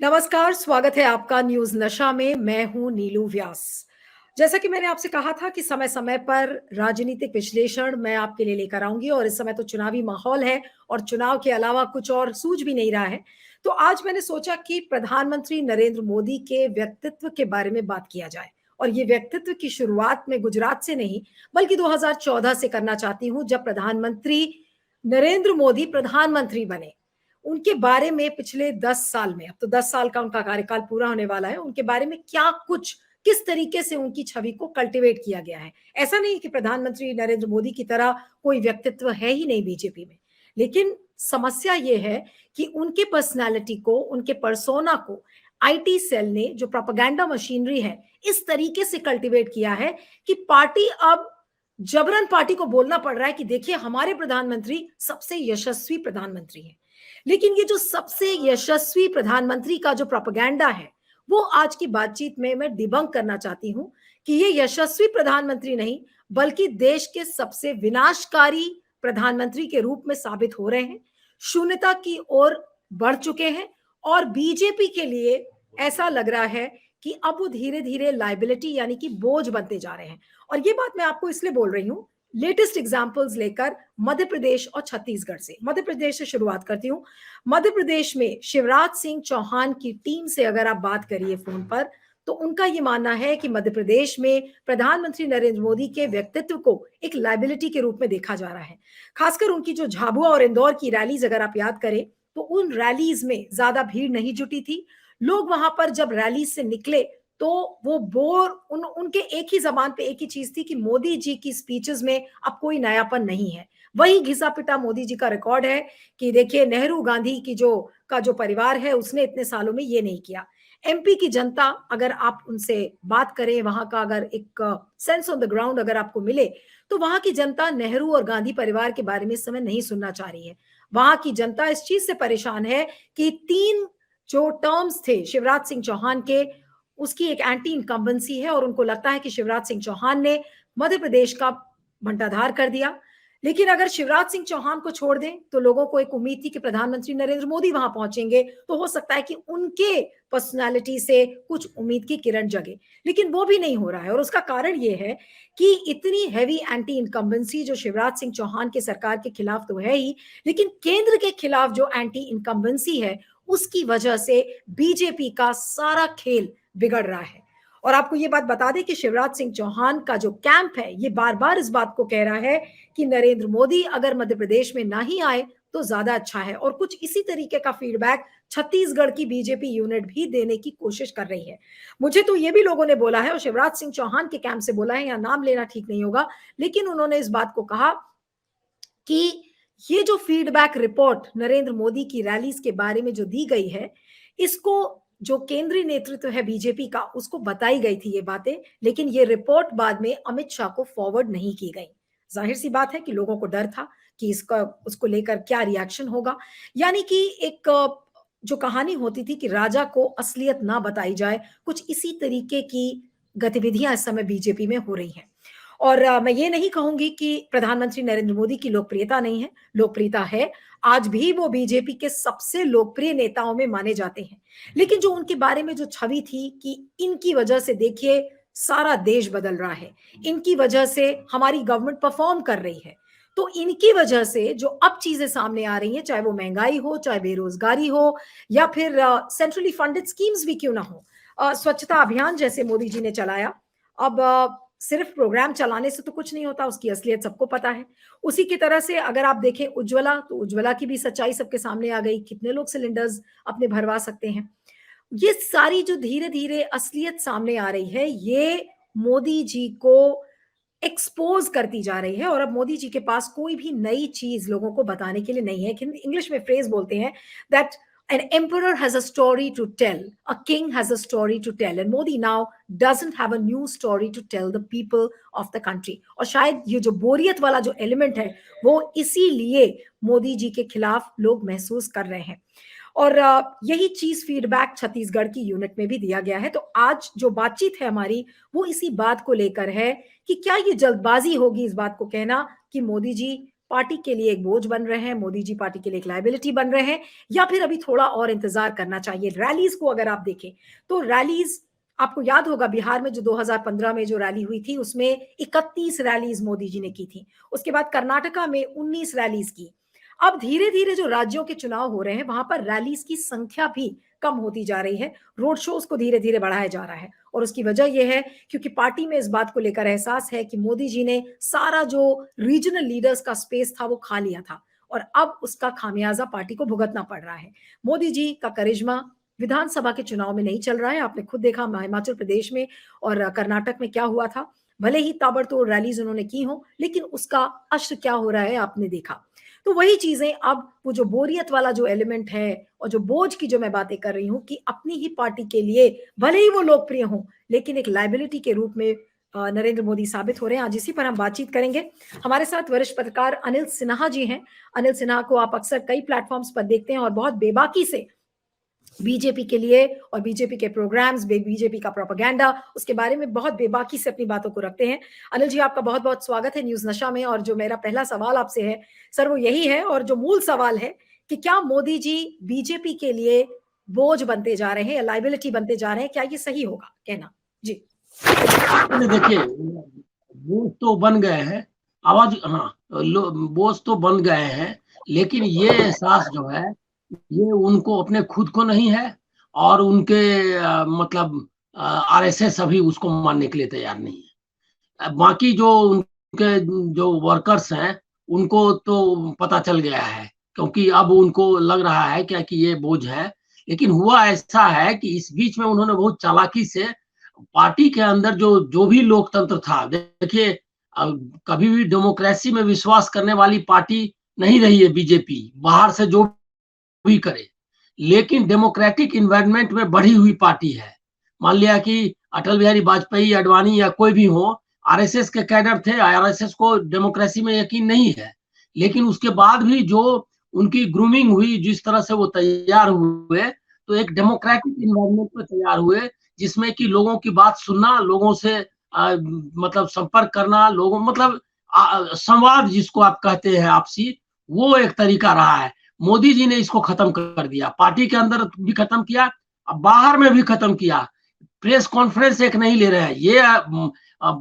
नमस्कार, स्वागत है आपका न्यूज़ नशा में। मैं हूं नीलू व्यास। जैसा कि मैंने आपसे कहा था कि समय-समय पर राजनीतिक विश्लेषण मैं आपके लिए लेकर आऊँगी और इस समय तो चुनावी माहौल है और चुनाव के अलावा कुछ और सूझ भी नहीं रहा है। तो आज मैंने सोचा कि प्रधानमंत्री नरेंद्र मोदी के व्यक्तित्व के बारे में बात किया जाए और ये व्यक्तित्व की शुरुआत मैं गुजरात से नहीं, बल्कि 2014 से करना चाहती हूँ, जब प्रधानमंत्री नरेंद्र मोदी प्रधानमंत्री बने। उनके बारे में पिछले 10 साल में, अब तो 10 साल का उनका कार्यकाल पूरा होने वाला है, उनके बारे में क्या कुछ, किस तरीके से उनकी छवि को कल्टीवेट किया गया है। ऐसा नहीं कि प्रधानमंत्री नरेंद्र मोदी की तरह कोई व्यक्तित्व है ही नहीं बीजेपी में। लेकिन समस्या ये है कि उनके पर्सनैलिटी को, उनके पर्सोना को आईटी सेल ने, जो प्रोपेगेंडा मशीनरी है, इस तरीके से कल्टीवेट किया है कि पार्टी अब जबरन पार्टी को बोलना पड़ रहा है कि देखिए हमारे प्रधानमंत्री सबसे यशस्वी प्रधानमंत्री हैं। लेकिन ये जो सबसे यशस्वी प्रधानमंत्री का जो प्रोपेगेंडा है, वो आज की बातचीत में मैं डिबंक करना चाहती हूँ कि ये यशस्वी प्रधानमंत्री नहीं, बल्कि देश के सबसे विनाशकारी प्रधानमंत्री के रूप में साबित हो रहे हैं, शून्यता की ओर बढ़ चुके हैं और बीजेपी के लिए ऐसा लग रहा है कि अब वो धीरे-धीरे लायबिलिटी यानी कि बोझ बनते जा रहे हैं। और ये बात मैं आपको इसलिए बोल रही हूँ, लेटेस्ट एग्जांपल्स लेकर मध्य प्रदेश और छत्तीसगढ़ से। मध्य प्रदेश से शुरुआत करती हूँ। मध्य प्रदेश में शिवराज सिंह चौहान की टीम से अगर आप बात करिए फोन पर, तो उनका ये मानना है कि मध्य प्रदेश में प्रधानमंत्री नरेंद्र मोदी के व्यक्तित्व को एक लायबिलिटी के रूप में देखा जा रहा है। खासकर उनकी जो झाबुआ और इंदौर की रैलीज अगर आप याद करें, तो उन रैलीज में ज्यादा भीड़ नहीं जुटी थी। लोग वहां पर जब रैली से निकले तो वो बोर उनके एक ही जबान पे एक ही चीज थी कि मोदी जी की स्पीचेस में अब कोई नयापन नहीं है। वही घिसा पिटा मोदी जी का रिकॉर्ड है कि देखिए नेहरू गांधी की जो परिवार है, उसने इतने सालों में ये नहीं किया। एमपी की जनता, अगर आप उनसे बात करें, वहां का अगर एक सेंस ऑन द ग्राउंड अगर आपको मिले, तो वहां की जनता नेहरू और गांधी परिवार के बारे में इस समय नहीं सुनना चाह रही है। वहां की जनता इस चीज से परेशान है कि 3 जो टर्म्स थे शिवराज सिंह चौहान के, उसकी एक एंटी इनकम्बेंसी है और उनको लगता है कि शिवराज सिंह चौहान ने मध्य प्रदेश का भंडाधार कर दिया। लेकिन अगर शिवराज सिंह चौहान को छोड़ दें, तो लोगों को एक उम्मीद थी कि प्रधानमंत्री नरेंद्र मोदी वहां पहुंचेंगे, तो हो सकता है कि उनके पर्सनालिटी से कुछ उम्मीद की किरण जगे। लेकिन वो भी नहीं हो रहा है और उसका कारण ये है कि इतनी हैवी एंटी इनकम्बेंसी जो शिवराज सिंह चौहान के सरकार के खिलाफ तो है ही, लेकिन केंद्र के खिलाफ जो एंटी इनकम्बेंसी है, उसकी वजह से बीजेपी का सारा खेल बिगड़ रहा है। और आपको ये बात बता दें कि शिवराज सिंह चौहान का जो कैंप है, ये बार बार इस बात को कह रहा है कि नरेंद्र मोदी अगर मध्य प्रदेश में ना ही आए तो ज्यादा अच्छा है। और कुछ इसी तरीके का फीडबैक छत्तीसगढ़ की बीजेपी यूनिट भी देने की कोशिश कर रही है। मुझे तो ये भी लोगों ने बोला है, और शिवराज सिंह चौहान के कैंप से बोला है, या नाम लेना ठीक नहीं होगा, लेकिन उन्होंने इस बात को कहा कि ये जो फीडबैक रिपोर्ट नरेंद्र मोदी की रैलीज के बारे में जो दी गई है, इसको जो केंद्रीय नेतृत्व है बीजेपी का, उसको बताई गई थी ये बातें, लेकिन ये रिपोर्ट बाद में अमित शाह को फॉरवर्ड नहीं की गई। जाहिर सी बात है कि लोगों को डर था कि इसका उसको लेकर क्या रिएक्शन होगा। यानी कि एक जो कहानी होती थी कि राजा को असलियत ना बताई जाए, कुछ इसी तरीके की गतिविधियां इस समय बीजेपी में हो रही हैं। और मैं ये नहीं कहूंगी कि प्रधानमंत्री नरेंद्र मोदी की लोकप्रियता नहीं है, लोकप्रियता है। आज भी वो बीजेपी के सबसे लोकप्रिय नेताओं में माने जाते हैं। लेकिन जो उनके बारे में जो छवि थी कि इनकी वजह से देखिए सारा देश बदल रहा है, इनकी वजह से हमारी गवर्नमेंट परफॉर्म कर रही है, तो इनकी वजह से जो अब चीजें सामने आ रही हैं, चाहे वो महंगाई हो, चाहे बेरोजगारी हो, या फिर सेंट्रली फंडेड स्कीम्स भी क्यों ना हो, स्वच्छता अभियान जैसे मोदी जी ने चलाया। अब सिर्फ प्रोग्राम चलाने से तो कुछ नहीं होता, उसकी असलियत सबको पता है। उसी की तरह से अगर आप देखें उज्ज्वला, तो उज्ज्वला की भी सच्चाई सबके सामने आ गई, कितने लोग सिलेंडर्स अपने भरवा सकते हैं। ये सारी जो धीरे धीरे असलियत सामने आ रही है, ये मोदी जी को एक्सपोज करती जा रही है। और अब मोदी जी के पास कोई भी नई चीज लोगों को बताने के लिए नहीं है। इंग्लिश में फ्रेज बोलते हैं that an emperor has a story to tell, a king has a story to tell, and Modi now doesn't have a new story to tell the people of the country. और शायद ये जो बोरियत वाला जो element है, वो इसीलिए मोदी जी के खिलाफ लोग महसूस कर रहे हैं। और यही चीज फीडबैक छत्तीसगढ़ की यूनिट में भी दिया गया है। तो आज जो बातचीत है हमारी, वो इसी बात को लेकर है कि क्या ये जल्दबाजी होगी इस बात को कहना कि मोदी जी पार्टी के लिए एक बोझ बन रहे हैं, मोदी जी पार्टी के लिए एक लायबिलिटी बन रहे हैं, या फिर अभी थोड़ा और इंतजार करना चाहिए? रैलीज को अगर आप देखें तो रैलीज, आपको याद होगा बिहार में जो 2015 में जो रैली हुई थी उसमें 31 रैलीज मोदी जी ने की थी। उसके बाद कर्नाटका में 19 रैलीज की। अब धीरे धीरे जो राज्यों के चुनाव हो रहे हैं वहां पर रैलीज की संख्या भी कम होती जा रही है, रोड शोज को धीरे धीरे बढ़ाया जा रहा है। और उसकी वजह यह है क्योंकि पार्टी में इस बात को लेकर एहसास है कि मोदी जी ने सारा जो रीजनल लीडर्स का स्पेस था वो खा लिया था, और अब उसका खामियाजा पार्टी को भुगतना पड़ रहा है। मोदी जी का करिश्मा विधानसभा के चुनाव में नहीं चल रहा है। आपने खुद देखा हिमाचल प्रदेश में और कर्नाटक में क्या हुआ था। भले ही ताबड़तोड़ रैलीज उन्होंने की हो, लेकिन उसका असर क्या हो रहा है आपने देखा। तो वही चीजें, अब वो जो बोरियत वाला जो एलिमेंट है और जो बोझ की जो मैं बातें कर रही हूँ कि अपनी ही पार्टी के लिए भले ही वो लोकप्रिय हों लेकिन एक लायबिलिटी के रूप में नरेंद्र मोदी साबित हो रहे हैं। आज इसी पर हम बातचीत करेंगे। हमारे साथ वरिष्ठ पत्रकार अनिल सिन्हा जी हैं। अनिल सिन्हा को आप अक्सर कई प्लेटफॉर्म्स पर देखते हैं और बहुत बेबाकी से बीजेपी के लिए और बीजेपी के प्रोग्राम्स, बीजेपी का प्रोपेगेंडा, उसके बारे में बहुत बेबाकी से अपनी बातों को रखते हैं। अनिल जी, आपका बहुत बहुत स्वागत है न्यूज नशा में। और जो मेरा पहला सवाल आपसे है सर वो यही है, और जो मूल सवाल है कि क्या मोदी जी बीजेपी के लिए बोझ बनते जा रहे हैं या लाइबिलिटी बनते जा रहे हैं? क्या ये सही होगा कहना? जी देखिए, बोझ तो बन गए हैं, आवाज, हाँ, बोझ तो बन गए हैं, लेकिन ये एहसास जो है ये उनको अपने खुद को नहीं है, और उनके मतलब आरएसएस अभी उसको मानने के लिए तैयार नहीं है। बाकी जो उनके जो वर्कर्स हैं उनको तो पता चल गया है, क्योंकि अब उनको लग रहा है क्या कि ये बोझ है। लेकिन हुआ ऐसा है कि इस बीच में उन्होंने बहुत चालाकी से पार्टी के अंदर जो जो भी लोकतंत्र था, देखिए, कभी भी डेमोक्रेसी में विश्वास करने वाली पार्टी नहीं रही है बीजेपी, बाहर से जो भी करे, लेकिन डेमोक्रेटिक इन्वायरमेंट में बढ़ी हुई पार्टी है। मान लिया कि अटल बिहारी वाजपेयी, अडवाणी या कोई भी हो, आरएसएस के कैडर थे, आरएसएस को डेमोक्रेसी में यकीन नहीं है, लेकिन उसके बाद भी जो उनकी ग्रूमिंग हुई, जिस तरह से वो तैयार हुए, तो एक डेमोक्रेटिक इन्वायरमेंट में तैयार हुए, जिसमें कि लोगों की बात सुनना, लोगों से मतलब संपर्क करना, लोगों मतलब संवाद जिसको आप कहते हैं आपसी, वो एक तरीका रहा है। मोदी जी ने इसको खत्म कर दिया, पार्टी के अंदर भी खत्म किया, बाहर में भी खत्म किया। प्रेस कॉन्फ्रेंस एक नहीं ले रहे हैं ये।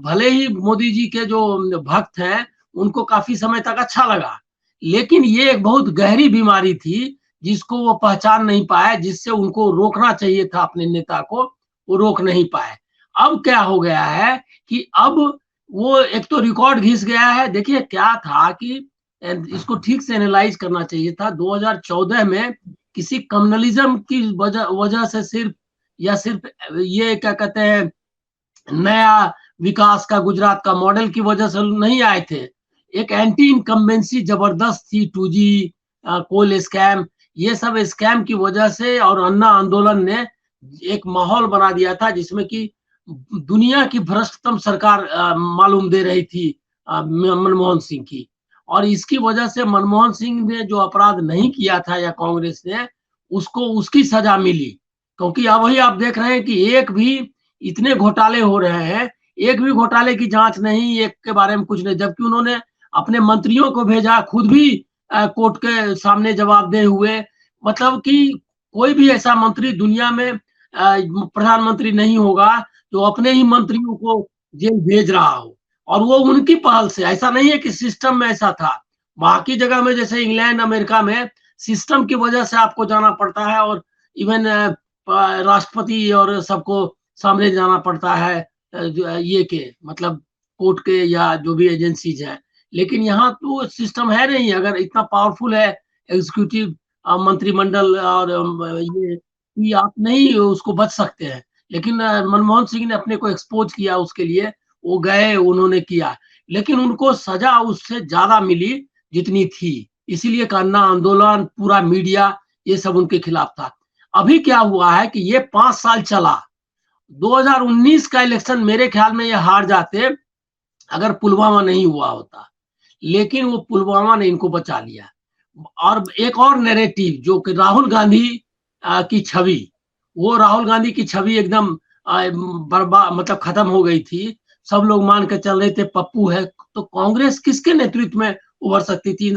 भले ही मोदी जी के जो भक्त हैं उनको काफी समय तक अच्छा लगा, लेकिन ये एक बहुत गहरी बीमारी थी जिसको वो पहचान नहीं पाए, जिससे उनको रोकना चाहिए था अपने नेता को, वो रोक नहीं पाए। अब क्या हो गया है कि अब वो एक तो रिकॉर्ड घिस गया है। देखिए क्या था कि इसको ठीक से एनालाइज करना चाहिए था। 2014 में किसी कम्युनलिज्म की वजह से सिर्फ ये क्या कहते हैं, नया विकास का गुजरात का मॉडल की वजह से नहीं आए थे। एक एंटी इनकम्बेंसी जबरदस्त थी, 2G कोल स्कैम, ये सब स्कैम की वजह से, और अन्ना आंदोलन ने एक माहौल बना दिया था जिसमें कि दुनिया की भ्रष्टतम सरकार मालूम दे रही थी मनमोहन सिंह की। और इसकी वजह से मनमोहन सिंह ने जो अपराध नहीं किया था या कांग्रेस ने, उसको उसकी सजा मिली। क्योंकि अब वही आप देख रहे हैं कि एक भी, इतने घोटाले हो रहे हैं, एक भी घोटाले की जांच नहीं, एक के बारे में कुछ नहीं, जबकि उन्होंने अपने मंत्रियों को भेजा, खुद भी कोर्ट के सामने जवाबदेह हुए। मतलब कि कोई भी ऐसा मंत्री दुनिया में प्रधानमंत्री नहीं होगा जो अपने ही मंत्रियों को जेल भेज रहा हो, और वो उनकी पहल से। ऐसा नहीं है कि सिस्टम में ऐसा था, बाकी जगह में जैसे इंग्लैंड, अमेरिका में सिस्टम की वजह से आपको जाना पड़ता है, और इवन राष्ट्रपति और सबको सामने जाना पड़ता है, ये के मतलब कोर्ट के या जो भी एजेंसीज है। लेकिन यहाँ तो सिस्टम है नहीं। अगर इतना पावरफुल है एग्जीक्यूटिव मंत्रिमंडल, और ये आप नहीं उसको बच सकते हैं। लेकिन मनमोहन सिंह ने अपने को एक्सपोज किया, उसके लिए वो गए, उन्होंने किया, लेकिन उनको सजा उससे ज्यादा मिली जितनी थी। इसीलिए अन्ना आंदोलन, पूरा मीडिया, ये सब उनके खिलाफ था। अभी क्या हुआ है कि ये 5 साल चला। 2019 का इलेक्शन मेरे ख्याल में ये हार जाते अगर पुलवामा नहीं हुआ होता, लेकिन वो पुलवामा ने इनको बचा लिया। और एक और नैरेटिव जो कि राहुल गांधी की छवि, वो राहुल गांधी की छवि एकदम बर्बाद, मतलब खत्म हो गई थी। सब लोग मान के चल रहे थे पप्पू है, तो कांग्रेस किसके नेतृत्व में उभर सकती थी।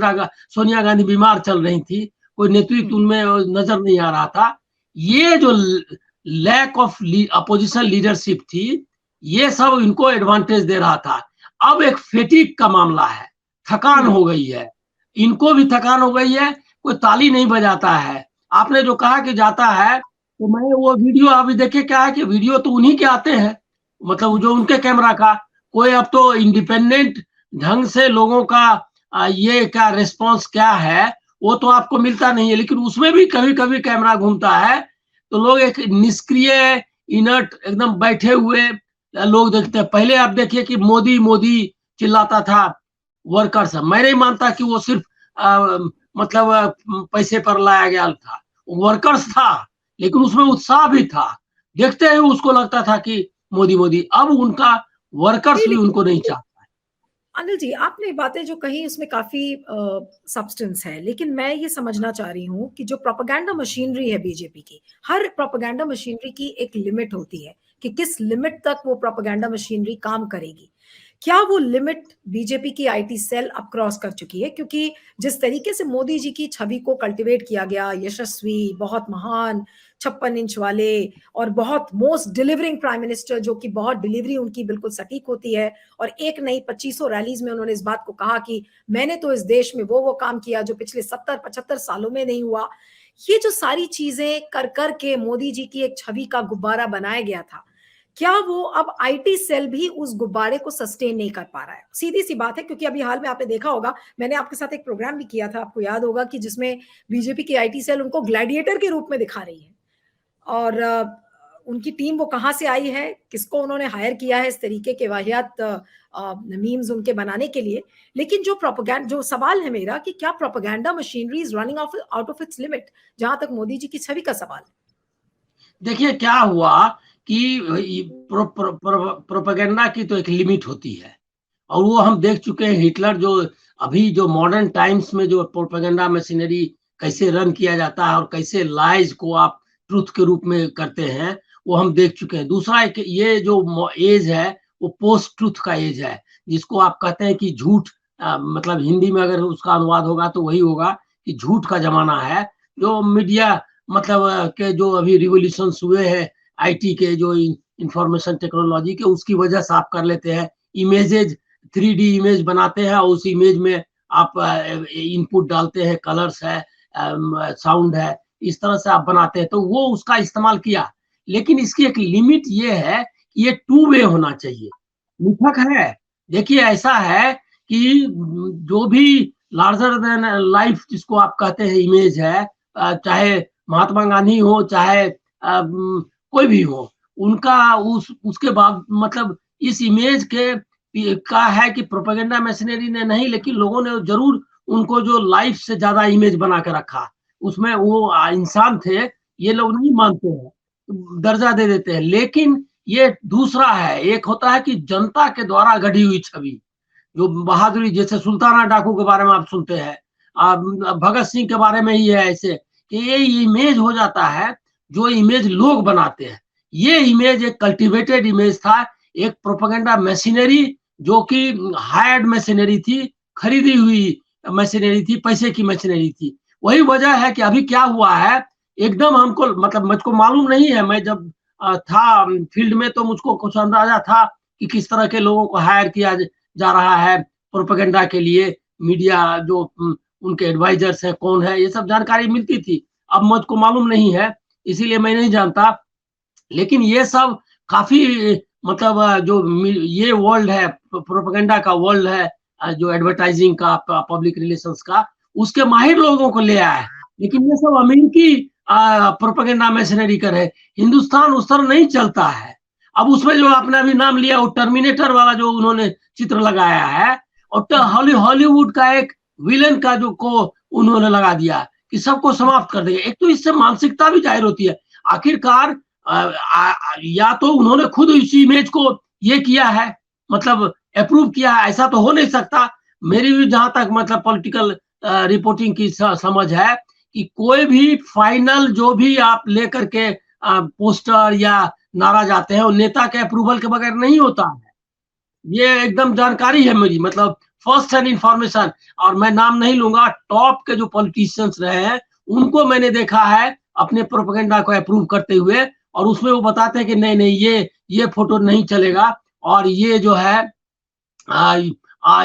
सोनिया गांधी बीमार चल रही थी, कोई नेतृत्व उनमें नजर नहीं आ रहा था। ये जो लैक ऑफ अपोजिशन लीडरशिप थी, ये सब इनको एडवांटेज दे रहा था। अब एक फेटिक का मामला है, थकान हो गई है, इनको भी थकान हो गई है, कोई ताली नहीं बजाता है। आपने जो कहा कि जाता है, तो मैं वो वीडियो अभी देखे, क्या है कि वीडियो तो उन्हीं के आते हैं, मतलब जो उनके कैमरा का, कोई अब तो इंडिपेंडेंट ढंग से लोगों का ये क्या रिस्पांस क्या है वो तो आपको मिलता नहीं है। लेकिन उसमें भी कभी कभी कैमरा घूमता है तो लोग एक निष्क्रिय इनर्ट एकदम बैठे हुए लोग देखते हैं। पहले आप देखिए कि मोदी मोदी चिल्लाता था वर्कर्स, मैं नहीं मानता कि वो सिर्फ मतलब पैसे पर लाया गया था, वर्कर्स था, लेकिन उसमें उत्साह भी था। देखते ही उसको लगता था कि मोदी मोदी। अब उनका वर्कर्स भी उनको नहीं चाहता। अनिल जी, आपने बातें जो कही उसमें काफी सब्सटेंस है, लेकिन मैं ये समझना चाह रही हूँ कि जो प्रोपेगेंडा मशीनरी है बीजेपी की, हर प्रोपेगेंडा मशीनरी की एक लिमिट होती है कि किस लिमिट तक वो प्रोपेगेंडा मशीनरी काम करेगी। क्या वो लिमिट बीजेपी की आईटी सेल अब क्रॉस कर चुकी है? क्योंकि जिस तरीके से मोदी जी की छवि को कल्टीवेट किया गया, यशस्वी, बहुत महान, 56 इंच वाले और बहुत मोस्ट डिलीवरिंग प्राइम मिनिस्टर, जो कि बहुत डिलीवरी उनकी बिल्कुल सटीक होती है, और एक नहीं 2500 रैलीज में उन्होंने इस बात को कहा कि मैंने तो इस देश में वो काम किया जो पिछले 70-75 सालों में नहीं हुआ। ये जो सारी चीजें कर कर के मोदी जी की एक छवि का गुब्बारा बनाया गया था, क्या वो अब आईटी सेल भी उस गुब्बारे को सस्टेन नहीं कर पा रहा है? सीधी सी बात है, क्योंकि अभी हाल में आपने देखा होगा, मैंने आपके साथ एक प्रोग्राम भी किया था, आपको याद होगा, कि जिसमें बीजेपी की आईटी सेल उनको ग्लैडिएटर के रूप में दिखा रही है। और उनकी टीम वो कहाँ से आई है, किसको उन्होंने हायर किया है इस तरीके के वाहियात मीम्स उनके बनाने के लिए। लेकिन जो सवाल है मेरा कि क्या propaganda machinery is running out of its limit, जहां तक मोदी जी की छवि का सवाल है? देखिए क्या हुआ कि प्रोपेगेंडा की तो एक लिमिट होती है, और वो हम देख चुके हैं। हिटलर जो अभी जो मॉडर्न टाइम्स में जो प्रोपेगेंडा मशीनरी कैसे रन किया जाता है और कैसे लाइज को आप ट्रुथ के रूप में करते हैं, वो हम देख चुके हैं। दूसरा एक ये जो एज है वो पोस्ट ट्रुथ का एज है, जिसको आप कहते हैं कि झूठ, मतलब हिंदी में अगर उसका अनुवाद होगा तो वही होगा कि झूठ का जमाना है। जो मीडिया मतलब के जो अभी रिवोल्यूशन हुए हैं आईटी के, जो इंफॉर्मेशन टेक्नोलॉजी के, उसकी वजह से आप कर लेते हैं इमेजेज, 3D इमेज बनाते हैं, और उस इमेज में आप इनपुट डालते हैं, कलर्स है, साउंड है, इस तरह से आप बनाते हैं। तो वो उसका इस्तेमाल किया, लेकिन इसकी एक लिमिट ये है कि ये 2 वे होना चाहिए। मिथक है, देखिए ऐसा है कि जो भी लार्जर देन लाइफ जिसको आप कहते हैं इमेज है, चाहे महात्मा गांधी हो, चाहे कोई भी हो, उनका उसके बाद मतलब इस इमेज के का है कि प्रोपेगेंडा मशीनरी ने नहीं, लेकिन लोगों ने जरूर उनको जो लाइफ से ज्यादा इमेज बना के रखा, उसमें वो इंसान थे, ये लोग नहीं मानते हैं, दर्जा दे देते हैं। लेकिन ये दूसरा है, एक होता है कि जनता के द्वारा गढ़ी हुई छवि, जो बहादुरी, जैसे सुल्ताना डाकू के बारे में आप सुनते हैं, भगत सिंह के बारे में ही है ऐसे, कि ये इमेज हो जाता है जो इमेज लोग बनाते हैं। ये इमेज एक कल्टीवेटेड इमेज था, एक प्रोपेगेंडा मशीनरी जो कि हायर्ड मशीनरी थी, खरीदी हुई मशीनरी थी, पैसे की मशीनरी थी। वही वजह है कि अभी क्या हुआ है, एकदम हमको मतलब मुझको मालूम नहीं है, मैं जब था फील्ड में तो मुझको कुछ अंदाजा था कि किस तरह के लोगों को हायर किया जा रहा है प्रोपेगेंडा के लिए। मीडिया जो उनके एडवाइजर्स है कौन है, ये सब जानकारी मिलती थी। अब मुझको मालूम नहीं है, इसीलिए मैं नहीं जानता। लेकिन ये सब काफी मतलब जो ये वर्ल्ड है, प्रोपेगेंडा का वर्ल्ड है, जो एडवर्टाइजिंग का, पब्लिक रिलेशंस का, उसके माहिर लोगों को ले आया है। लेकिन ये सब अमेरिकी प्रोपेगेंडा मशीनरी कर है, हिंदुस्तान उस तरह नहीं चलता है। अब उसमें जो आपने अभी नाम लिया, वो टर्मिनेटर वाला जो उन्होंने चित्र लगाया है, और हॉलीवुड का एक विलन का जो को उन्होंने लगा दिया कि सबको समाप्त कर देगा। एक तो इससे मानसिकता भी जाहिर होती है। आखिरकार या तो उन्होंने खुद इसी इमेज को ये किया है, मतलब अप्रूव किया है, ऐसा तो हो नहीं सकता। मेरी भी जहां तक मतलब पॉलिटिकल रिपोर्टिंग की समझ है कि कोई भी फाइनल जो भी आप लेकर के पोस्टर या नारा जाते हैं, वो नेता के अप्रूवल के बगैर नहीं होता है। ये एकदम जानकारी है मेरी, मतलब फर्स्ट हैंड इंफॉर्मेशन, और मैं नाम नहीं लूंगा, टॉप के जो पॉलिटिशियंस रहे हैं उनको मैंने देखा है अपने प्रोपेगेंडा को अप्रूव करते हुए, और उसमें वो बताते हैं कि नहीं नहीं ये फोटो नहीं चलेगा, और ये जो है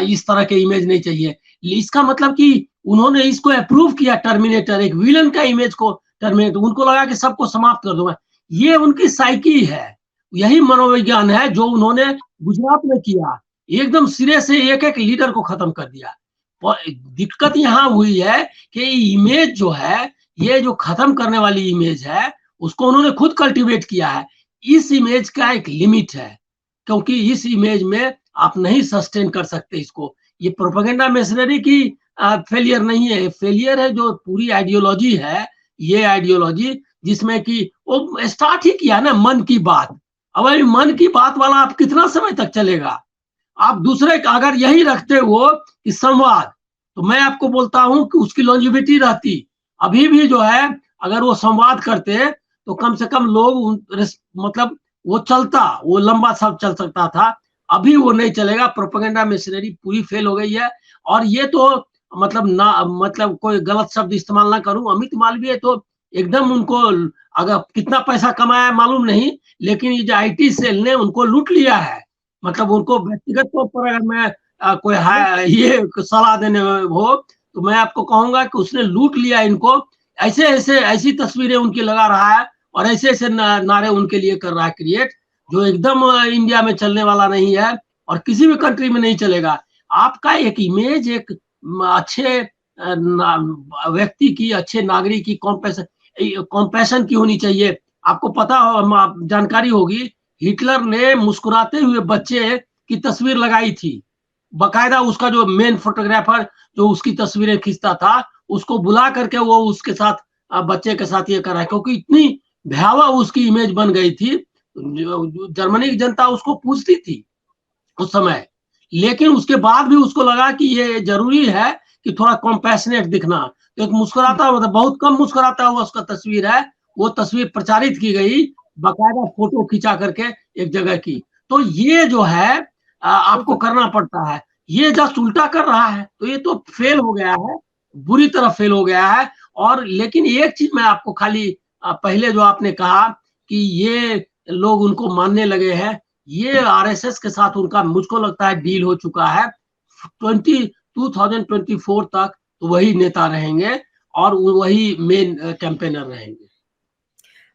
इस तरह के इमेज नहीं चाहिए। इसका मतलब कि उन्होंने इसको अप्रूव किया, टर्मिनेटर एक विलन का इमेज को टर्मिनेटर, उनको लगा कि सबको समाप्त कर दूंगा। ये उनकी साइकी है, यही मनोविज्ञान है जो उन्होंने गुजरात में किया, एकदम सिरे से एक एक लीडर को खत्म कर दिया। दिक्कत यहाँ हुई है कि इमेज जो है, ये जो खत्म करने वाली इमेज है, उसको उन्होंने खुद कल्टीवेट किया है। इस इमेज का एक लिमिट है, क्योंकि इस इमेज में आप नहीं सस्टेन कर सकते इसको। ये प्रोपेगेंडा मशीनरी की फेलियर नहीं है, फेलियर है जो पूरी आइडियोलॉजी है, ये आइडियोलॉजी जिसमें कि वो स्टार्ट ही किया ना मन की बात। अब अभी मन की बात वाला आप कितना समय तक चलेगा? आप दूसरे अगर यही रखते हो कि संवाद, तो मैं आपको बोलता हूं कि उसकी लॉन्जिविटी रहती। अभी भी जो है अगर वो संवाद करते तो कम से कम लोग मतलब वो चलता, वो लंबा सब चल सकता था। अभी वो नहीं चलेगा, प्रोपेगेंडा मशीनरी पूरी फेल हो गई है। और ये तो मतलब ना, मतलब कोई गलत शब्द इस्तेमाल ना करूं, अमित मालवीय तो एकदम उनको, अगर कितना पैसा कमाया है मालूम नहीं, लेकिन ये जो आईटी सेल ने उनको लूट लिया है। मतलब उनको व्यक्तिगत तौर पर अगर मैं कोई ये सलाह देने हो तो मैं आपको कहूंगा कि उसने लूट लिया इनको। ऐसे ऐसे ऐसी तस्वीरें उनकी लगा रहा है और ऐसे ऐसे नारे उनके लिए कर रहा है क्रिएट, जो एकदम इंडिया में चलने वाला नहीं है और किसी भी कंट्री में नहीं चलेगा। आपका एक इमेज, एक अच्छे व्यक्ति की, अच्छे नागरिक की कॉम्पैशन की होनी चाहिए। आपको पता हो, जानकारी होगी, हिटलर ने मुस्कुराते हुए बच्चे की तस्वीर लगाई थी, बकायदा उसका जो मेन फोटोग्राफर जो उसकी तस्वीरें खींचता था उसको बुला करके वो उसके साथ, बच्चे के साथ ये करा है, क्योंकि इतनी भयावह उसकी इमेज बन गई थी। जर्मनी की जनता उसको पूछती थी उस समय, लेकिन उसके बाद भी उसको लगा कि ये जरूरी है कि थोड़ा कॉम्पैशनेट दिखना। तो एक मुस्कुराता हुआ, बहुत कम मुस्कुराता हुआ उसका तस्वीर है, वो तस्वीर प्रचारित की गई, बकायदा फोटो खिंचा करके एक जगह की। तो ये जो है आपको करना पड़ता है, ये जस्ट उल्टा कर रहा है, तो ये तो फेल हो गया है, बुरी तरह फेल हो गया है। और लेकिन एक चीज मैं आपको खाली, पहले जो आपने कहा कि ये लोग उनको मानने लगे हैं, ये आरएसएस के साथ उनका मुझको लगता है डील हो चुका है। 2024 तक तो वही नेता रहेंगे और वही मेन कैंपेनर रहेंगे।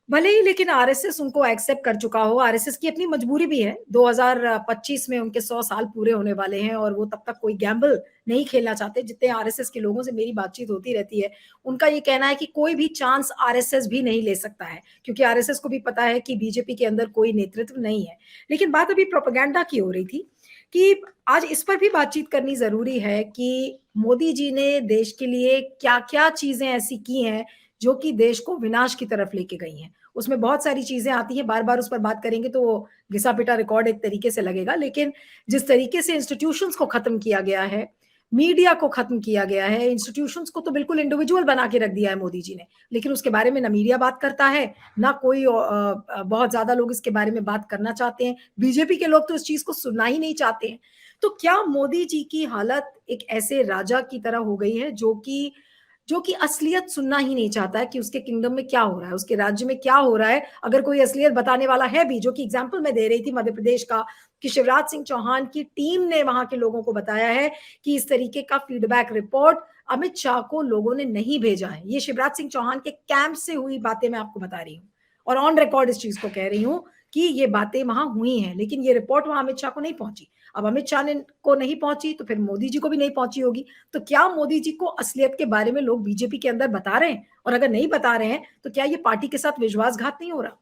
भले ही लेकिन आरएसएस उनको एक्सेप्ट कर चुका हो, आरएसएस की अपनी मजबूरी भी है। 2025 में उनके 100 साल पूरे होने वाले हैं और वो तब तक कोई गैम्बल नहीं खेलना चाहते। जितने आरएसएस के लोगों से मेरी बातचीत होती रहती है, उनका ये कहना है कि कोई भी चांस आरएसएस भी नहीं ले सकता है, क्योंकि आरएसएस को भी पता है कि बीजेपी के अंदर कोई नेतृत्व नहीं है। लेकिन बात अभी प्रोपेगेंडा की हो रही थी कि आज इस पर भी बातचीत करनी जरूरी है कि मोदी जी ने देश के लिए क्या क्या चीजें ऐसी की हैं जो कि देश को विनाश की तरफ लेके गई हैं। उसमें बहुत सारी चीजें आती हैं, बार बार उस पर बात करेंगे तो वो घिसा पिटा रिकॉर्ड एक तरीके से लगेगा। लेकिन जिस तरीके से इंस्टीट्यूशंस को खत्म किया गया है, मीडिया को खत्म किया गया है, इंस्टीट्यूशंस को तो बिल्कुल इंडिविजुअल बना के रख दिया है मोदी जी ने, लेकिन उसके बारे में ना मीडिया बात करता है, ना कोई बहुत ज्यादा लोग इसके बारे में बात करना चाहते हैं। बीजेपी के लोग तो इस चीज को सुनना ही नहीं चाहते हैं। तो क्या मोदी जी की हालत एक ऐसे राजा की तरह हो गई है जो कि असलियत सुनना ही नहीं चाहता है कि उसके किंगडम में क्या हो रहा है, उसके राज्य में क्या हो रहा है? अगर कोई असलियत बताने वाला है भी, जो कि एग्जाम्पल मैं दे रही थी मध्य प्रदेश का, कि शिवराज सिंह चौहान की टीम ने वहां के लोगों को बताया है कि इस तरीके का फीडबैक रिपोर्ट अमित शाह को लोगों ने नहीं भेजा है। ये शिवराज सिंह चौहान के कैंप से हुई बातें मैं आपको बता रही हूँ और ऑन रिकॉर्ड इस चीज को कह रही हूँ कि ये बातें वहां हुई हैं, लेकिन ये रिपोर्ट वहां अमित शाह को नहीं पहुंची। अब अमित शाह ने को नहीं पहुंची तो फिर मोदी जी को भी नहीं पहुंची होगी। तो क्या मोदी जी को असलियत के बारे में लोग बीजेपी के अंदर बता रहे हैं? और अगर नहीं बता रहे हैं तो क्या ये पार्टी के साथ विश्वासघात नहीं हो रहा?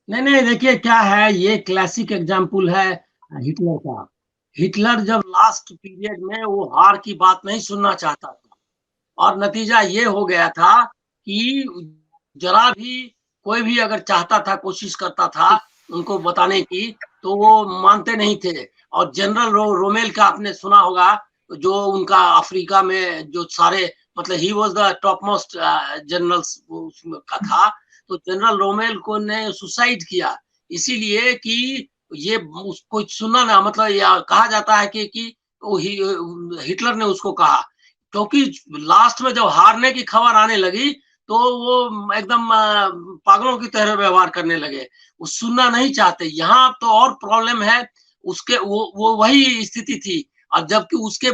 नहीं नहीं, देखिए क्या है, ये क्लासिक एग्जाम्पल है हिटलर का। हिटलर जब लास्ट पीरियड में वो हार की बात नहीं सुनना चाहता था, और नतीजा ये हो गया था कि जरा भी कोई भी अगर चाहता था, कोशिश करता था उनको बताने की, तो वो मानते नहीं थे। और जनरल रोमेल का आपने सुना होगा, जो उनका अफ्रीका में जो सारे, मतलब he was the top most generals उसमें का था। तो जनरल रोमेल को ने सुसाइड किया इसीलिए कि ये उसको सुनना ना, मतलब या कहा जाता है कि हिटलर ने उसको कहा, क्योंकि लास्ट में जब हारने की खबर आने लगी तो वो एकदम पागलों की तरह व्यवहार करने लगे, वो सुनना नहीं चाहते। यहाँ तो और प्रॉब्लम है, उसके वो वही स्थिति थी। और जबकि उसके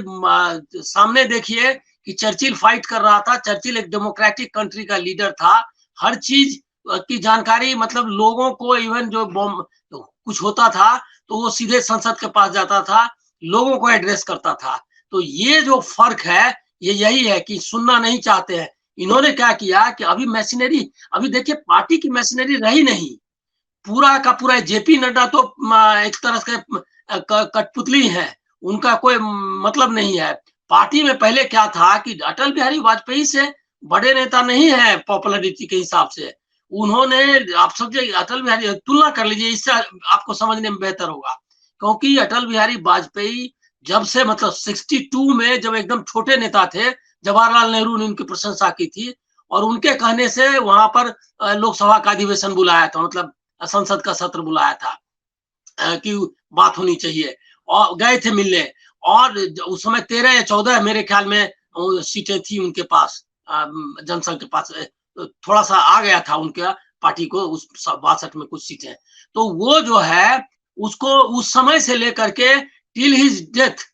सामने देखिए कि चर्चिल फाइट कर रहा था, चर्चिल एक डेमोक्रेटिक कंट्री का लीडर था, हर चीज की जानकारी, मतलब लोगों को, इवन जो बॉम्ब कुछ होता था तो वो सीधे संसद के पास जाता था, लोगों को एड्रेस करता था। तो ये जो फर्क है ये यही है कि सुनना नहीं चाहते हैं। इन्होंने क्या किया कि अभी मशीनरी, अभी देखिए पार्टी की मशीनरी रही नहीं, पूरा का पूरा जेपी नड्डा तो एक तरह से कठपुतली है, उनका कोई मतलब नहीं है। पार्टी में पहले क्या था कि अटल बिहारी वाजपेयी से बड़े नेता नहीं है पॉपुलरिटी के हिसाब से। उन्होंने, आप समझे, अटल बिहारी तुलना कर लीजिए, इससे आपको समझने में बेहतर होगा। क्योंकि अटल बिहारी वाजपेयी जब से, मतलब 62 में जब एकदम छोटे नेता थे, जवाहरलाल नेहरू ने उनकी प्रशंसा की थी और उनके कहने से वहां पर लोकसभा का अधिवेशन बुलाया था, मतलब संसद का सत्र बुलाया था कि बात होनी चाहिए, और गए थे मिलने। और उस समय 13 या 14 मेरे ख्याल में सीटें थी उनके पास, जनसंघ के पास थोड़ा सा आ गया था उनके पार्टी को उस 62 में कुछ सीटें। तो वो जो है उसको उस समय से लेकर के टिल हिज डेथ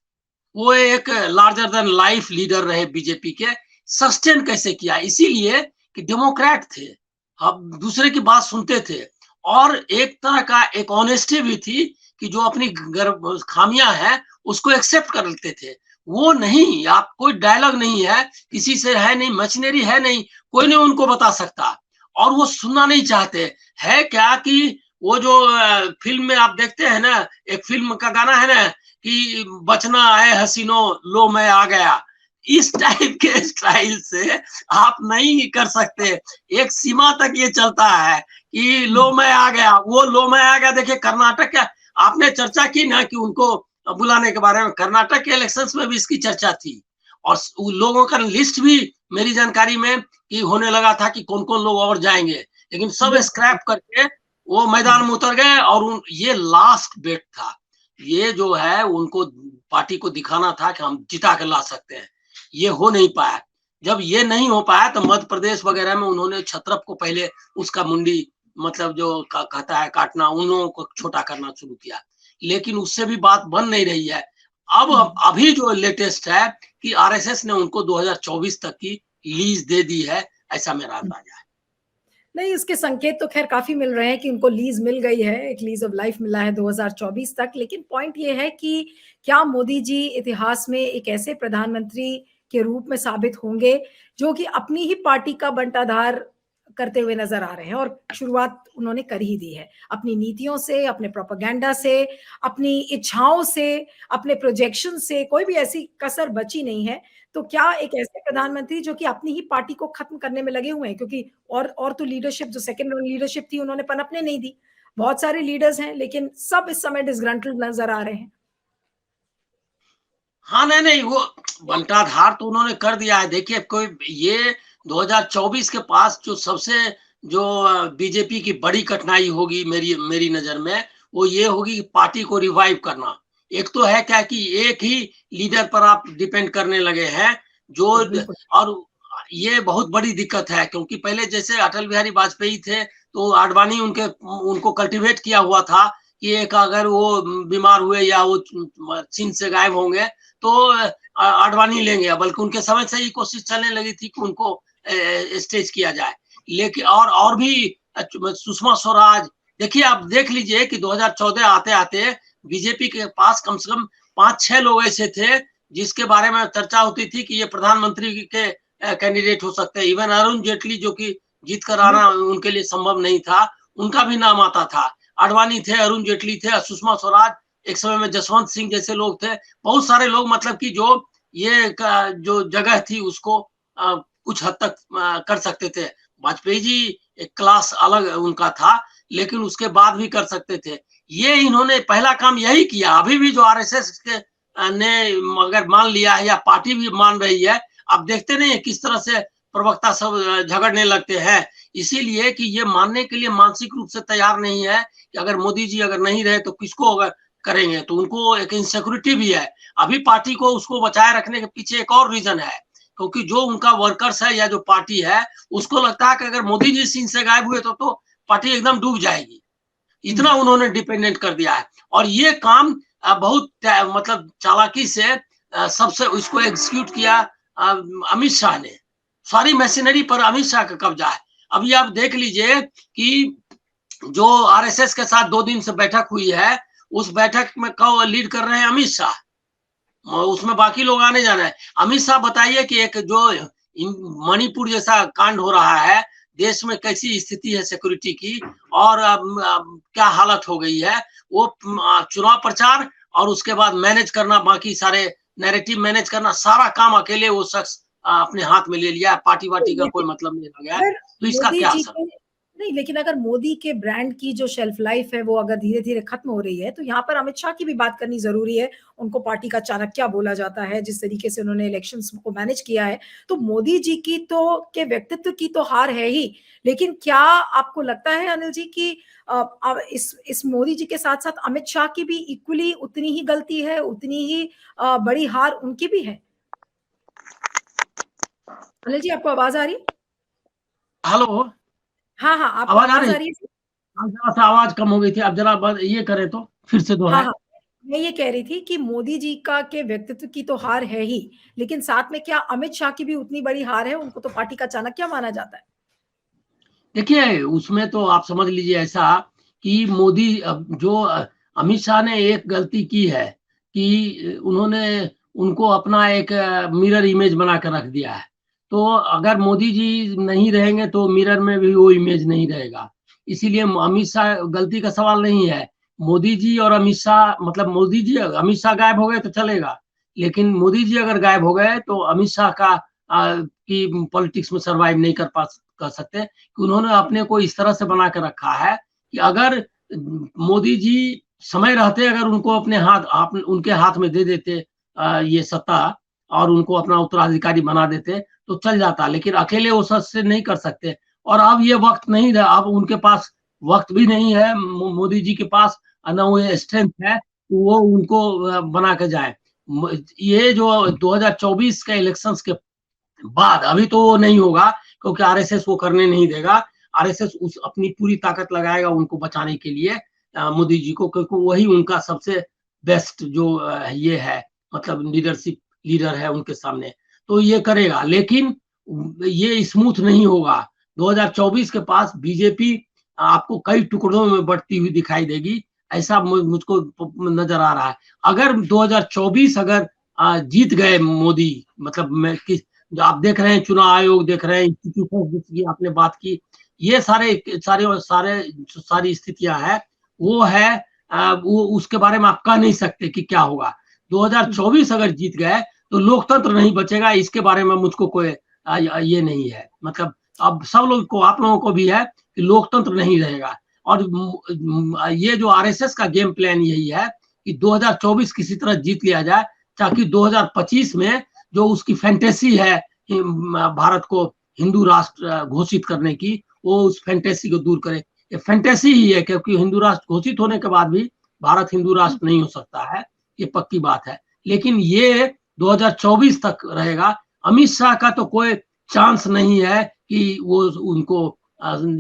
वो एक लार्जर देन लाइफ लीडर रहे बीजेपी के। सस्टेन कैसे किया? इसीलिए कि डेमोक्रेट थे, हम दूसरे की बात सुनते थे, और एक तरह का एक ऑनेस्टी भी थी कि जो अपनी खामियां हैं उसको एक्सेप्ट कर लेते थे। वो नहीं, आप कोई डायलॉग नहीं है, किसी से है नहीं, मशीनरी है नहीं, कोई नहीं उनको बता सकता, और वो सुनना नहीं चाहते। है क्या कि वो जो फिल्म में आप देखते हैं ना, एक फिल्म का गाना है ना कि बचना है हसीनो लो मैं आ गया, इस टाइप के स्टाइल से आप नहीं कर सकते। एक सीमा तक ये चलता है कि लो मैं आ गया, वो लो मैं आ गया। देखिए कर्नाटक का आपने चर्चा की ना कि उनको बुलाने के बारे में, कर्नाटक के इलेक्शंस में भी इसकी चर्चा थी, और लोगों का लिस्ट भी मेरी जानकारी में कि होने लगा था कि कौन कौन लोग और जाएंगे, लेकिन सब स्क्रैप करके वो मैदान में उतर गए। और ये लास्ट बेट था, ये जो है उनको पार्टी को दिखाना था कि हम जिता के ला सकते हैं। ये हो नहीं पाया। जब ये नहीं हो पाया तो मध्य प्रदेश वगैरह में उन्होंने छत्रप को पहले उसका मुंडी, मतलब जो कहता है काटना, उन लोगों को छोटा करना शुरू किया, लेकिन उससे भी बात बन नहीं रही है। अब अभी जो लेटेस्ट है कि आरएसएस ने उनको 2024 तक की लीज दे दी है, ऐसा मेरा अंदाजा है। नहीं, इसके संकेत तो खैर काफी मिल रहे हैं कि उनको लीज मिल गई है, एक लीज ऑफ लाइफ मिला है 2024 तक। लेकिन पॉइंट ये है कि क्या मोदी जी इतिहास में एक ऐसे प्रधानमंत्री के रूप में साबित होंगे जो कि अपनी ही पार्टी का बंटाधार करते हुए नजर आ रहे हैं, और शुरुआत उन्होंने कर ही दी है अपनी नीतियों से, अपने प्रोपेगेंडा से, अपनी इच्छाओं से, अपने प्रोजेक्शन से, कोई भी ऐसी कसर बची नहीं है। तो क्या एक ऐसे प्रधानमंत्री जो कि अपनी ही पार्टी को खत्म करने में लगे हुए हैं, क्योंकि और तो लीडरशिप, जो सेकंड लीडरशिप थी, उन्होंने पनपने नहीं दी। बहुत सारे लीडर्स हैं लेकिन सब इस समय डिसग्रंटल्ड नजर आ रहे हैं। हाँ, नहीं वो बंटाधार तो उन्होंने कर दिया है। देखिए कोई ये 2024 के पास जो सबसे, जो बीजेपी की बड़ी कठिनाई होगी मेरी मेरी नजर में, वो ये होगी कि पार्टी को रिवाइव करना। एक तो है क्या कि एक ही लीडर पर आप डिपेंड करने लगे हैं, जो, और ये बहुत बड़ी दिक्कत है, क्योंकि पहले जैसे अटल बिहारी वाजपेयी थे तो आडवाणी उनको कल्टीवेट किया हुआ था कि एक अगर वो बीमार हुए या वो चीन से गायब होंगे तो आडवाणी लेंगे, बल्कि उनके समय से ही कोशिश चलने लगी थी कि उनको स्टेज किया जाए। लेकिन और भी सुषमा स्वराज, देखिए आप देख लीजिए कि 2014 आते आते बीजेपी के पास कम से कम 5-6 लोग ऐसे थे जिसके बारे में चर्चा होती थी कि ये प्रधानमंत्री के कैंडिडेट हो सकते हैं। इवन अरुण जेटली जो कि जीत कर आना उनके लिए संभव नहीं था, उनका भी नाम आता था। आडवाणी थे, अरुण जेटली थे, सुषमा स्वराज, एक समय में जसवंत सिंह जैसे लोग थे, बहुत सारे लोग, मतलब कि जो ये जो जगह थी उसको कुछ हद तक कर सकते थे। वाजपेयी जी एक क्लास अलग उनका था, लेकिन उसके बाद भी कर सकते थे। ये इन्होंने पहला काम यही किया। अभी भी जो आरएसएस के ने अगर मान लिया है या पार्टी भी मान रही है, आप देखते नहीं है किस तरह से प्रवक्ता सब झगड़ने लगते हैं, इसीलिए कि ये मानने के लिए मानसिक रूप से तैयार नहीं है कि अगर मोदी जी अगर नहीं रहे तो किसको करेंगे, तो उनको एक इनसिक्योरिटी भी है। अभी पार्टी को उसको बचाए रखने के पीछे एक और रीजन है, क्योंकि जो उनका वर्कर्स है या जो पार्टी है, उसको लगता है कि अगर मोदी जी सीन से गायब हुए तो पार्टी एकदम डूब जाएगी। इतना उन्होंने डिपेंडेंट कर दिया है। और ये काम बहुत मतलब चालाकी से सबसे उसको एग्जीक्यूट किया अमित शाह ने। सारी मशीनरी पर अमित शाह का कब्जा है। अभी आप देख लीजिए कि जो आरएसएस के साथ 2 दिन से बैठक हुई है, उस बैठक में लीड कर रहे हैं अमित शाह, उसमें बाकी लोग आने जाना है। अमित शाह बताइए कि एक जो मणिपुर जैसा कांड हो रहा है, देश में कैसी स्थिति है सिक्योरिटी की, और क्या हालत हो गई है। वो चुनाव प्रचार और उसके बाद मैनेज करना, बाकी सारे नैरेटिव मैनेज करना, सारा काम अकेले वो शख्स अपने हाथ में ले लिया। पार्टी वार्टी का कोई मतलब नहीं रह गया। तो इसका क्या असर? नहीं, लेकिन अगर मोदी के ब्रांड की जो शेल्फ लाइफ है वो अगर धीरे धीरे खत्म हो रही है, तो यहाँ पर अमित शाह की भी बात करनी जरूरी है। उनको पार्टी का चाणक्य बोला जाता है, जिस तरीके से उन्होंने इलेक्शंस को मैनेज किया है। तो मोदी जी की तो के व्यक्तित्व की तो हार है ही, लेकिन क्या आपको लगता है अनिल जी की इस मोदी जी के साथ साथ अमित शाह की भी इक्वली उतनी ही गलती है, उतनी ही बड़ी हार उनकी भी है? अनिल जी, आपको आवाज आ रही है? हेलो, हाँ हाँ, आपको आवाज आ आवाज रही आ रही है? जरा सा आवाज कम हो गई थी। अब जरा ये करें तो फिर से हाँ दोहराए। हाँ, मैं ये कह रही थी कि मोदी जी का के व्यक्तित्व की तो हार है ही, लेकिन साथ में क्या अमित शाह की भी उतनी बड़ी हार है? उनको तो पार्टी का चाणक्य माना जाता है। देखिए, उसमें तो आप समझ लीजिए ऐसा कि मोदी जो अमित शाह ने एक गलती की है कि उन्होंने उनको अपना एक मिरर इमेज बना कर रख दिया है। तो अगर मोदी जी नहीं रहेंगे तो मिरर में भी वो इमेज नहीं रहेगा। इसीलिए अमित शाह गलती का सवाल नहीं है। मोदी जी और अमित शाह, मतलब मोदी जी, अमित शाह गायब हो गए तो चलेगा, लेकिन मोदी जी अगर गायब हो गए तो अमित शाह का की पॉलिटिक्स में सरवाइव नहीं कर सकते। कि उन्होंने अपने को इस तरह से बना कर रखा है कि अगर मोदी जी समय रहते अगर उनको अपने उनके हाथ में दे देते ये सत्ता, और उनको अपना उत्तराधिकारी बना देते तो चल जाता, लेकिन अकेले वो सच से नहीं कर सकते। और अब ये वक्त नहीं रहा, अब उनके पास वक्त भी नहीं है, मोदी जी के पास ना वो स्ट्रेंथ है वो उनको बना के जाए। ये जो 2024 के इलेक्शंस के बाद, अभी तो वो नहीं होगा क्योंकि आरएसएस वो करने नहीं देगा। आरएसएस उस अपनी पूरी ताकत लगाएगा उनको बचाने के लिए मोदी जी को, क्योंकि वही उनका सबसे बेस्ट जो ये है, मतलब लीडरशिप लीडर है उनके सामने, तो ये करेगा। लेकिन ये स्मूथ नहीं होगा। 2024 के पास बीजेपी आपको कई टुकड़ों में बढ़ती हुई दिखाई देगी, ऐसा मुझको नजर आ रहा है। अगर 2024 अगर जीत गए मोदी, मतलब मैं किस जो आप देख रहे हैं, चुनाव आयोग देख रहे हैं, इंस्टीट्यूशन जिसकी आपने बात की, ये सारी स्थितियां है, वो है वो उसके बारे में आप कह नहीं सकते कि क्या होगा। 2024 अगर जीत गए तो लोकतंत्र नहीं बचेगा, इसके बारे में मुझको कोई ये नहीं है। मतलब अब सब लोग को, आप लोगों को भी है कि लोकतंत्र नहीं रहेगा। और ये जो आरएसएस का गेम प्लान यही है कि 2024 किसी तरह जीत लिया जाए, ताकि 2025 में जो उसकी फैंटेसी है भारत को हिंदू राष्ट्र घोषित करने की, वो उस फैंटेसी को दूर करे। ये फैंटेसी ही है, क्योंकि हिंदू राष्ट्र घोषित होने के बाद भी भारत हिंदू राष्ट्र नहीं हो सकता है, ये पक्की बात है। लेकिन ये 2024 तक रहेगा। अमित शाह का तो कोई चांस नहीं है कि वो उनको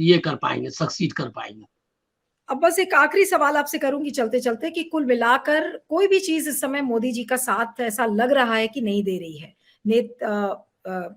ये कर पाएंगे, सक्सीड कर पाएंगे। अब बस एक आखिरी सवाल आपसे करूंगी चलते चलते कि कुल मिलाकर कोई भी चीज इस समय मोदी जी का साथ ऐसा लग रहा है कि नहीं दे रही है।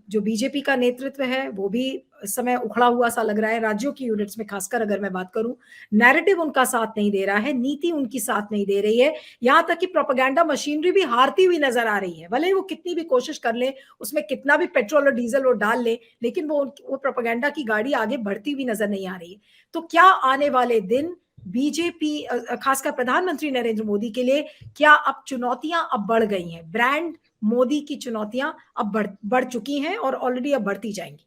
जो बीजेपी का नेतृत्व है वो भी इस समय उखड़ा हुआ सा लग रहा है, राज्यों की यूनिट्स में खासकर अगर मैं बात करूं। नैरेटिव उनका साथ नहीं दे रहा है, नीति उनकी साथ नहीं दे रही है, यहाँ तक कि प्रोपेगेंडा मशीनरी भी हारती हुई नजर आ रही है। भले ही वो कितनी भी कोशिश कर ले, उसमें कितना भी पेट्रोल और डीजल वो डाल ले, लेकिन वो प्रोपेगेंडा की गाड़ी आगे बढ़ती हुई नजर नहीं आ रही है। तो क्या आने वाले दिन बीजेपी, खासकर प्रधानमंत्री नरेंद्र मोदी के लिए, क्या अब चुनौतियां अब बढ़ गई हैं? ब्रांड मोदी की चुनौतियां अब बढ़ चुकी हैं और ऑलरेडी अब बढ़ती जाएंगी।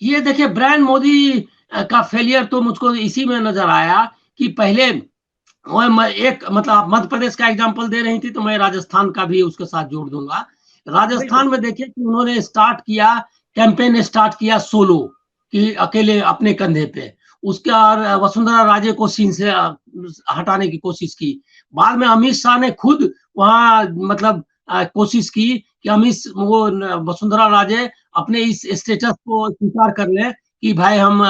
ये देखिए, ब्रांड मोदी का फेलियर तो मुझको इसी में नजर आया कि पहले एक, मतलब आप मध्य प्रदेश का एग्जांपल दे रही थी तो मैं राजस्थान का भी उसके साथ जोड़ दूंगा। राजस्थान में देखिए कि उन्होंने कैंपेन स्टार्ट किया सोलो, कि अकेले अपने कंधे पे। उसके और वसुंधरा राजे को सीन से हटाने की कोशिश की। बाद में अमित शाह ने खुद वहां मतलब कोशिश की कि वो वसुंधरा राजे अपने इस स्टेटस को स्वीकार कर ले कि भाई हम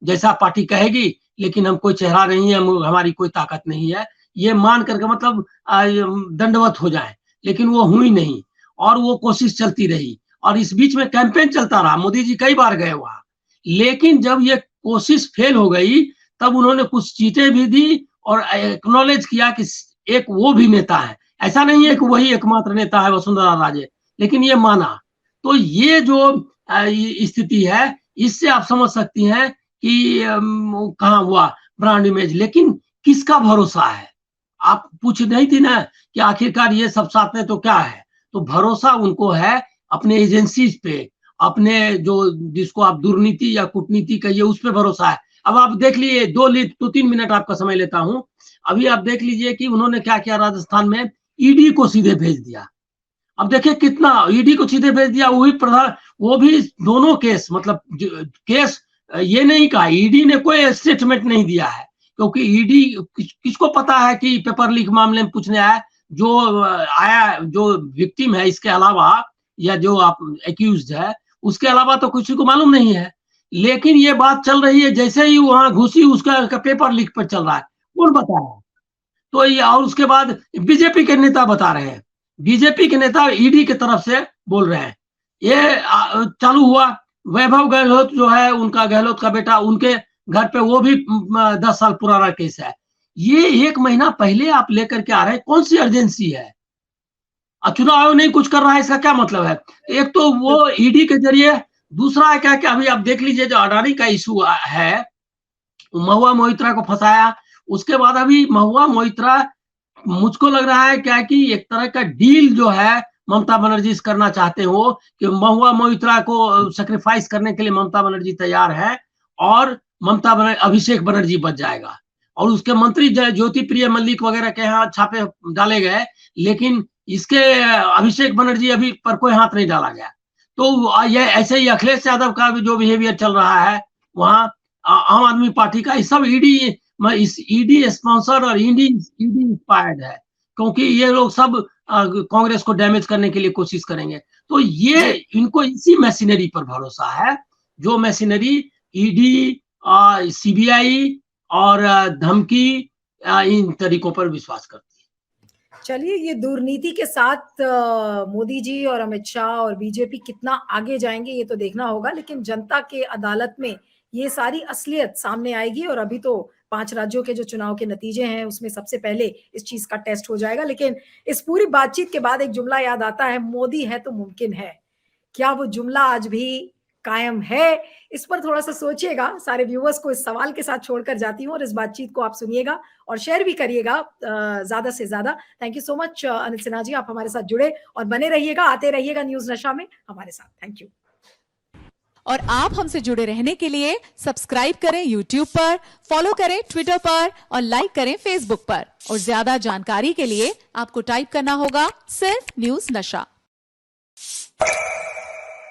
जैसा पार्टी कहेगी, लेकिन हम कोई चेहरा नहीं है, हमारी कोई ताकत नहीं है, ये मान करके मतलब दंडवत हो जाए, लेकिन वो हुई नहीं और वो कोशिश चलती रही। और इस बीच में कैंपेन चलता रहा, मोदी जी कई बार गए वहां, लेकिन जब ये कोशिश फेल हो गई तब उन्होंने कुछ चीटें भी दी और एक्नॉलेज किया कि एक वो भी नेता है, ऐसा नहीं है कि वही एकमात्र नेता है वसुंधरा राजे, लेकिन ये माना। तो ये जो स्थिति है, इससे आप समझ सकती हैं कि कहाँ हुआ ब्रांड इमेज। लेकिन किसका भरोसा है? आप पूछ रही थी ना कि आखिरकार ये सब साथ में तो क्या है, तो भरोसा उनको है अपने एजेंसीज पे, अपने जो जिसको आप दुर्नीति या कूटनीति कहिए उस पर भरोसा है। अब आप देख लीजिए, 2-3 मिनट आपका समय लेता हूं, अभी आप देख लीजिए कि उन्होंने क्या किया राजस्थान में, ईडी को सीधे भेज दिया। अब देखिए कितना, ईडी को सीधे भेज दिया, वही प्रधान, वो भी दोनों केस, मतलब केस ये नहीं कहा, ईडी ने कोई स्टेटमेंट नहीं दिया है, क्योंकि ईडी किसको पता है कि पेपर लीक मामले में पूछने आया, जो आया जो विक्टिम है इसके अलावा, या जो आप एक्यूज्ड है उसके अलावा तो किसी को मालूम नहीं है। लेकिन ये बात चल रही है, जैसे ही वहां घुसी उसका पेपर लीक पर चल रहा है, कौन बता रहा है? तो ये, और उसके बाद बीजेपी के नेता बता रहे हैं, बीजेपी के नेता ईडी की तरफ से बोल रहे हैं। ये चालू हुआ, वैभव गहलोत जो है, उनका गहलोत का बेटा, उनके घर पे वो भी 10 साल पुराना केस है। ये 1 महीना पहले आप लेकर के आ रहे हैं, कौन सी अर्जेंसी है? चुनाव आयोग नहीं कुछ कर रहा है, इसका क्या मतलब है? एक तो वो ईडी के जरिए, दूसरा है क्या कि अभी आप देख लीजिए जो अडानी का इशू है, महुआ मोइत्रा को फंसाया, उसके बाद अभी महुआ मोइत्रा, मुझको लग रहा है क्या कि एक तरह का डील जो है ममता बनर्जी से करना चाहते हो कि महुआ मोइत्रा को सेक्रीफाइस करने के लिए ममता बनर्जी तैयार है, और अभिषेक बनर्जी बच जाएगा। और उसके मंत्री ज्योति प्रिय मल्लिक वगैरह के यहाँ छापे डाले गए, लेकिन इसके अभिषेक बनर्जी अभी पर कोई हाथ नहीं डाला गया। तो ये ऐसे ही अखिलेश यादव का भी जो बिहेवियर चल रहा है वहां, आम आदमी पार्टी का, सब ईडी स्पॉन्सर्ड और ईडी इंस्पायर्ड है, क्योंकि ये लोग सब कांग्रेस को डैमेज करने के लिए कोशिश करेंगे। तो ये इनको इसी मशीनरी पर भरोसा है, जो मशीनरी ईडी, सीबीआई और धमकी, इन तरीकों पर विश्वास करती है। चलिए, ये दुर्नीति के साथ मोदी जी और अमित शाह और बीजेपी कितना आगे जाएंगे ये तो देखना होगा, लेकिन जनता के अदालत में ये सारी असलियत सामने आएगी। और अभी तो 5 राज्यों के जो चुनाव के नतीजे हैं उसमें सबसे पहले इस चीज का टेस्ट हो जाएगा। लेकिन इस पूरी बातचीत के बाद एक जुमला याद आता है, मोदी है तो मुमकिन है। क्या वो जुमला आज भी कायम है? इस पर थोड़ा सा सोचिएगा। सारे व्यूअर्स को इस सवाल के साथ छोड़कर जाती हूँ, और इस बातचीत को आप सुनिएगा और शेयर भी करिएगा ज्यादा से ज्यादा। Thank you so much Anil Sinha ji, आप हमारे साथ जुड़े और बने रहिएगा, आते रहिएगा न्यूज नशा में हमारे साथ। Thank you. और आप हमसे जुड़े रहने के लिए सब्सक्राइब करें YouTube पर, फॉलो करें Twitter पर और लाइक करें Facebook पर। और ज्यादा जानकारी के लिए आपको टाइप करना होगा सिर्फ न्यूज नशा।